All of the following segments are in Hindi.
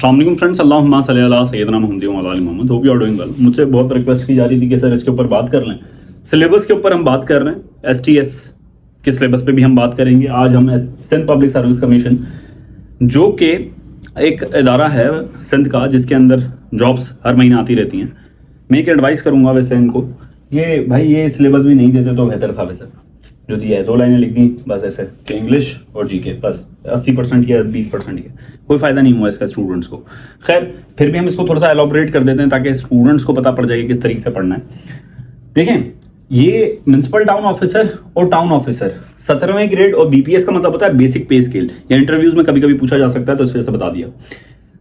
अस्सलाम वालेकुम फ्रेंड्स, अल्लाहुम्मा सल्ली अला सय्यदना मुहम्मद व अला आलि मुहम्मद। Hope you are doing well. मुझसे बहुत रिक्वेस्ट की जा रही थी कि सर इसके ऊपर बात कर लें। सिलेबस के ऊपर हम बात कर रहे हैं, STS के सिलेबस पे भी हम बात करेंगे। आज हम सिंध पब्लिक सर्विस कमीशन, जो कि एक इदारा है सिंध का जिसके अंदर जॉब्स हर महीने आती रहती हैं, मैं एक एडवाइस करूँगा वैसे इनको, ये भाई ये सिलेबस भी नहीं देते तो बेहतर था। वैसे जो दिया है 2 लाइनें लिख दी बस ऐसे कि इंग्लिश और जीके बस 80% या 20% के, कोई फ़ायदा नहीं हुआ इसका स्टूडेंट्स को। खैर फिर भी हम इसको थोड़ा सा एलॉबरेट कर देते हैं ताकि स्टूडेंट्स को पता पड़ जाए किस तरीके से पढ़ना है। देखें, ये म्युनिसिपल टाउन ऑफिसर और टाउन ऑफिसर 17वें ग्रेड और BPS का मतलब होता है बेसिक पे स्केल, या इंटरव्यूज में कभी कभी पूछा जा सकता है तो इस वजह से बता दिया।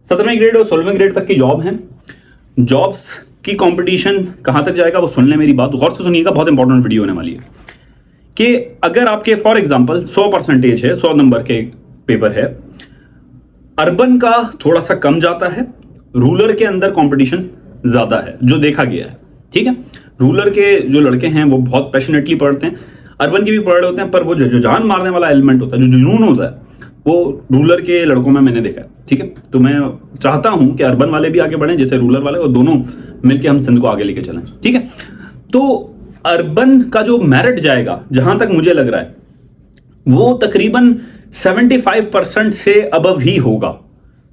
17वें ग्रेड और 16वें ग्रेड तक की जॉब है। जॉब्स की कंपटीशन कहाँ तक जाएगा वो सुन लें, मेरी बात गौर से सुनिएगा, बहुत इंपॉर्टेंट वीडियो होने वाली है। कि अगर आपके फॉर एग्जांपल 100% है, 100 नंबर के पेपर है, अर्बन का थोड़ा सा कम जाता है, रूरल के अंदर कंपटीशन ज्यादा है जो देखा गया है। ठीक है, रूरल के जो लड़के हैं वो बहुत पैशनेटली पढ़ते हैं, अर्बन के भी पढ़ रहे होते हैं, पर वो जो जान मारने वाला एलिमेंट होता है, जो जुनून होता है, वो रूरल के लड़कों में मैंने देखा है। ठीक है, तो मैं चाहता हूं कि अर्बन वाले भी आगे बढ़ें जैसे रूरल वाले, और दोनों मिलकर हम सिंध को आगे लेके चलें। ठीक है, तो अर्बन का जो मेरिट जाएगा, जहां तक मुझे लग रहा है, वो तकरीबन 75% से अबव ही होगा।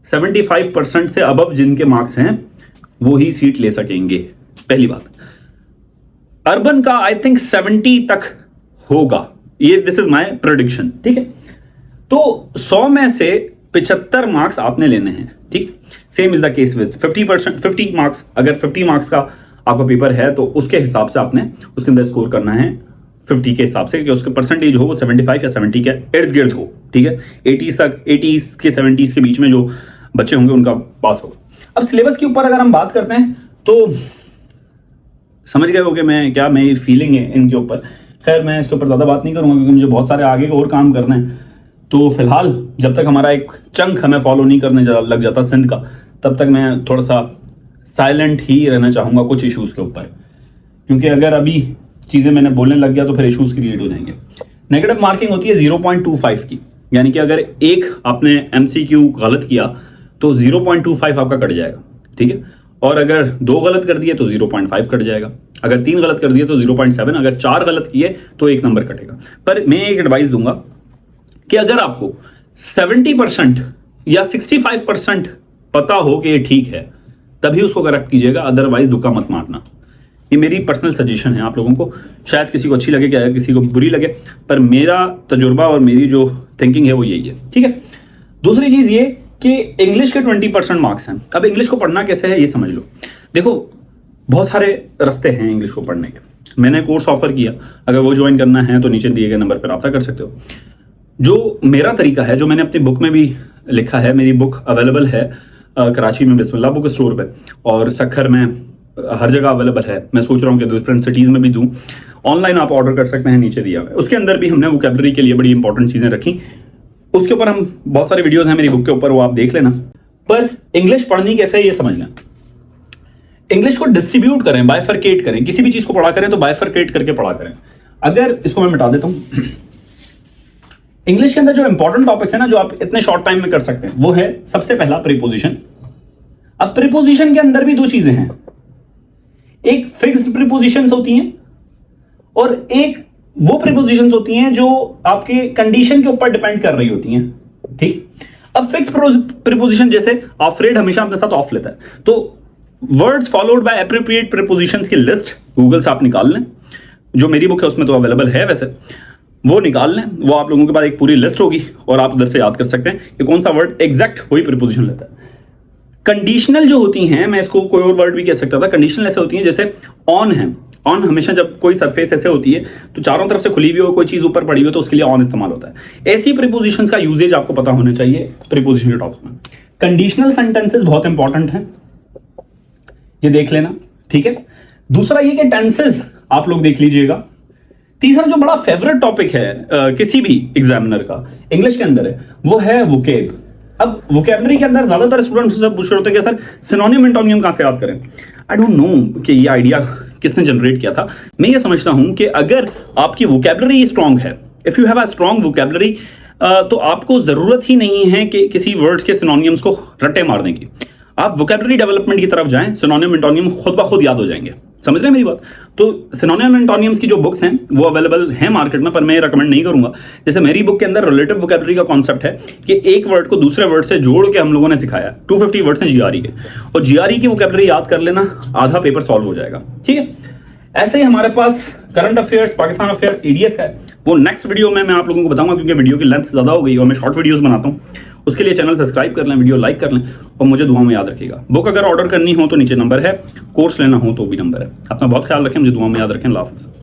75% से अबव जिनके मार्क्स हैं वो ही सीट ले सकेंगे। पहली बात, अर्बन का आई थिंक 70 तक होगा, ये दिस इज माय प्रेडिक्शन। ठीक है, तो 100 में से 75 मार्क्स आपने लेने हैं। ठीक, same is the case with 50 marks. अगर 50 मार्क्स का आपका पेपर है तो उसके हिसाब से आपने उसके अंदर स्कोर करना है 50 के हिसाब से, कि उसके परसेंटेज हो वो 75 या 70 के इर्द गिर्द हो। ठीक है, 80 तक, 80 के 70 के बीच में जो बच्चे होंगे उनका पास हो। अब सिलेबस के ऊपर अगर हम बात करते हैं तो समझ गए होगे मैं क्या मेरी फीलिंग है इनके ऊपर। खैर मैं इसके ऊपर ज़्यादा बात नहीं करूंगा क्योंकि मुझे बहुत सारे आगे और काम करना है। तो फिलहाल जब तक हमारा एक चंक हमें फॉलो नहीं करने लग जाता सिंध का, तब तक मैं थोड़ा सा साइलेंट ही रहना चाहूँगा कुछ इश्यूज़ के ऊपर, क्योंकि अगर अभी चीज़ें मैंने बोलने लग गया तो फिर इश्यूज़ क्रिएट हो जाएंगे। नेगेटिव मार्किंग होती है 0.25 की, यानी कि अगर एक आपने MCQ गलत किया तो 0.25 आपका कट जाएगा। ठीक है, और अगर 2 गलत कर दिए तो 0.5 कट जाएगा, अगर 3 गलत कर दिए तो 0.7, अगर 4 गलत किए तो 1 नंबर कटेगा। पर मैं एक एडवाइस दूंगा कि अगर आपको 70% या 65% पता हो कि ये ठीक है तभी उसको करेक्ट कीजिएगा, अदरवाइज दुक्का मत मारना। ये मेरी पर्सनल सजेशन है आप लोगों को, शायद किसी को अच्छी लगे, क्या किसी को बुरी लगे, पर मेरा तजुर्बा और मेरी जो थिंकिंग है वो यही है। ठीक है, दूसरी चीज ये कि इंग्लिश के 20% मार्क्स हैं। अब इंग्लिश को पढ़ना कैसे है ये समझ लो। देखो, बहुत सारे रास्ते हैं इंग्लिश को पढ़ने के। मैंने कोर्स ऑफर किया, अगर वो ज्वाइन करना है तो नीचे दिए गए नंबर पर रब्ता कर सकते हो। जो मेरा तरीका है, जो मैंने अपनी बुक में भी लिखा है, मेरी बुक अवेलेबल है कराची में बिस्मिल्लाह बुक स्टोर पे, और सखर में हर जगह अवेलेबल है। मैं सोच रहा हूँ कि डिफरेंट सिटीज़ में भी दूँ। ऑनलाइन आप ऑर्डर कर सकते हैं, नीचे दिया हुआ है। उसके अंदर भी हमने वोकैबुलरी के लिए बड़ी इंपॉर्टेंट चीज़ें रखी, उसके ऊपर हम बहुत सारे वीडियोज़ हैं मेरी बुक के ऊपर, वो आप देख लेना। पर इंग्लिश पढ़नी कैसे है ये समझना। इंग्लिश को डिस्ट्रीब्यूट करें, बाइफरकेट करें, किसी भी चीज़ को पढ़ा करें तो बाइफरकेट करके पढ़ा करें। अगर इसको मैं मिटा देता हूँ, इंग्लिश के अंदर जो इंपॉर्टेंट टॉपिक्स है ना, जो आप इतने शॉर्ट टाइम में कर सकते हैं, वो है सबसे पहला प्रीपोजिशन। अब प्रीपोजिशन के अंदर भी 2 चीजें हैं, एक फिक्स्ड प्रीपोजिशंस होती हैं और एक वो प्रीपोजिशंस होती हैं जो आपके कंडीशन के ऊपर डिपेंड कर रही होती हैं। ठीक, अब फिक्स्ड प्रीपोजिशन जैसे ऑफरेड हमेशा अपने साथ ऑफ लेता है, तो words followed by appropriate prepositions की लिस्ट गूगल से आप निकाल लें, जो मेरी बुक है उसमें तो अवेलेबल है, वैसे वो निकाल लें। वो आप लोगों के पास एक पूरी लिस्ट होगी और आप उधर से याद कर सकते हैं कि कौन सा वर्ड एग्जैक्ट वही प्रीपोजिशन लेता है। कंडीशनल जो होती हैं, मैं इसको कोई और वर्ड भी कह सकता था, कंडीशनल ऐसे होती हैं जैसे ऑन है। ऑन हमेशा जब कोई सरफेस ऐसे होती है तो चारों तरफ से खुली हुई हो, कोई चीज ऊपर पड़ी हो, तो उसके लिए ऑन इस्तेमाल होता है। ऐसी प्रीपोजिशंस का यूजेज आपको पता होना चाहिए प्रीपोजिशन के टॉपिक में। कंडीशनल सेंटेंसेस बहुत इंपॉर्टेंट हैं, ये देख लेना। ठीक है, दूसरा ये कि टेंसेस आप लोग देख लीजिएगा। तीसरा जो बड़ा फेवरेट टॉपिक है किसी भी एग्जामिनर का इंग्लिश के अंदर है, वो है वोकेब। अब वोकैबुलरी के अंदर ज्यादातर स्टूडेंट्स से पूछ रहे होते हैं कि सर सिनोनिम एंटोनियम कहां से याद करें। आई डोंट नो कि ये आइडिया किसने जनरेट किया था। मैं ये समझता हूं कि अगर आपकी वोकैबुलरी स्ट्रांग है, if you have a strong vocabulary, तो आपको जरूरत ही नहीं है कि किसी वर्ड्स के सिनोनियम्स को रट्टे मारने की। आप वोकैबुलरी डेवलपमेंट की तरफ जाएं, सिनोनियम एंटोनियम खुद ब खुद याद हो जाएंगे। समझ रहे हैं मेरी बात? तो सिनोनियम एंटोनियम्स की जो बुक्स हैं वो अवेलेबल हैं मार्केट में, पर मैं रिकमेंड नहीं करूंगा। जैसे मेरी बुक के अंदर रिलेटिव वोकैबुलरी का कॉन्सेप्ट है कि एक वर्ड को दूसरे वर्ड से जोड़ के हम लोगों ने सिखाया। 250 वर्ड्स हैं जीआरई के, और जीआरई की वोकैबुलरी याद कर लेना, आधा पेपर सॉल्व हो जाएगा। ठीक है, ऐसे ही हमारे पास current affairs, Pakistan affairs, EDS है, वो नेक्स्ट वीडियो में मैं आप लोगों को बताऊंगा, क्योंकि वीडियो की लेंथ ज्यादा हो गई और मैं शॉर्ट वीडियोस बनाता हूं। उसके लिए चैनल सब्सक्राइब कर लें, वीडियो लाइक कर लें, और मुझे दुआ में याद रखिएगा। बुक अगर ऑर्डर करनी हो तो नीचे नंबर है, कोर्स लेना हो तो भी नंबर है। अपना बहुत ख्याल रखें, मुझे दुआ में याद रखें। अल्लाह हाफ़िज़।